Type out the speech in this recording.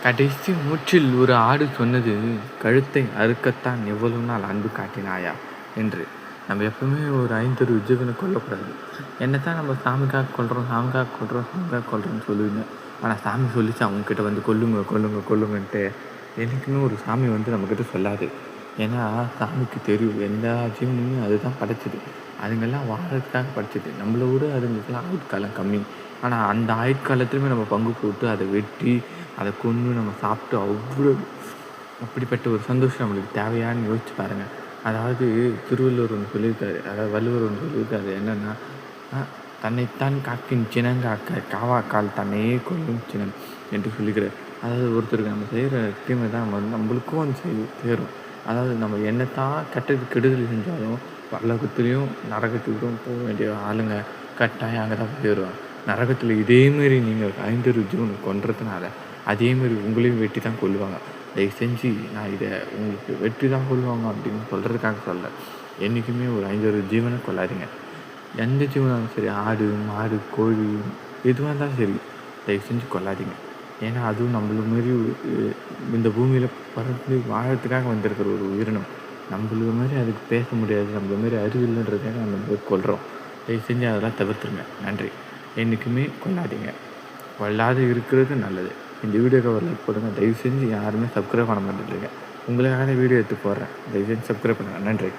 கடைசி மூச்சில் ஒரு ஆடு சொன்னது, கழுத்தை அறுக்கத்தான் எவ்வளவு நாள் அன்பு காட்டினாயா என்று. நம்ம எப்பவுமே ஒரு 5 ஜீவனை கொல்லக்கூடாது. என்னத்தான் நம்ம சாமிக்காக கொல்கிறோம் சாமிக்காக சொல்லுவீங்க. ஆனால் சாமி சொல்லிச்சு அவங்கக்கிட்ட வந்து கொல்லுங்கன்ட்டு என்றைக்குமே ஒரு சாமி வந்து நம்மக்கிட்ட சொல்லாது. ஏன்னா சாமிக்கு தெரியும் எல்லா ஜீவனுமே அதுதான் படைச்சிது. அதுங்கெல்லாம் வாழறதுக்காக படைச்சிது. நம்மளை விட அதுங்களுக்கெல்லாம் ஆயுட்காலம் கம்மி. ஆனால் அந்த ஆயுட்காலத்துலையுமே நம்ம பங்கு போட்டு அதை வெட்டி அதை கொன்று நம்ம சாப்பிட்டு அவ்வளோ அப்படிப்பட்ட ஒரு சந்தோஷம் நம்மளுக்கு தேவையான்னு யோசிச்சு பாருங்கள். அதாவது திருவள்ளுவர் ஒன்று சொல்லியிருக்காரு, அதாவது வள்ளுவர் ஒன்று சொல்லியிருக்காரு. என்னென்னா, தன்னைத்தான் காக்கின் சினங்காக்க காவாக்கால் தன்னையே கொல்லும் சினம் என்று சொல்லிக்கிறார். அதாவது ஒருத்தருக்கு நம்ம செய்கிற தீமை தான் நம்மளுக்கும் வந்து சேரும். அதாவது நம்ம என்னத்தான் கெடுதல் செஞ்சாலும் பரலோகத்துலேயும் நரகத்துக்கும் போக வேண்டிய ஆளுங்க கட்டாயம் அங்கே தான் போயிடுவாங்க. நரகத்தில் இதேமாரி நீங்கள் 5 ஜீவனை கொன்றதுனால அதேமாரி உங்களையும் வெட்டி தான் கொல்லுவாங்க. தயவு செஞ்சு நான் இதை உங்களுக்கு வெட்டி தான் கொல்லுவாங்க அப்படின்னு சொல்கிறதுக்காக சொல்ல. என்றைக்குமே ஒரு 5 ஜீவனை கொல்லாதீங்க. எந்த ஜீவனாலும் சரி, ஆடு மாடு கோழி எதுவாக இருந்தாலும் சரி, தயவு செஞ்சு கொல்லாதீங்க. ஏன்னா அதுவும் நம்மள மாரி இந்த பூமியில் பறந்து வாழறதுக்காக வந்திருக்கிற ஒரு உயிரினம். நம்மள மாதிரி அதுக்கு பேச முடியாது, நம்மள மாரி அறிவு இல்லைன்றதுக்காக நம்ம கொல்கிறோம். தயவு செஞ்சு அதெல்லாம் தவிர்த்துருங்க. நன்றி. என்றைக்குமே கொல்லாதீங்க. கொல்லாது இருக்கிறது நல்லது. இந்த வீடியோக்கு ஒரு லைக் போடுங்க. தயவு செஞ்சு யாருமே சப்ஸ்கிரைப் பண்ண மாட்டேங்கிறீங்க. உங்களுக்காக வீடியோ எடுத்து போடுறேன். தயவு செஞ்சு சப்ஸ்கிரைப் பண்ணுங்கள். நன்றி.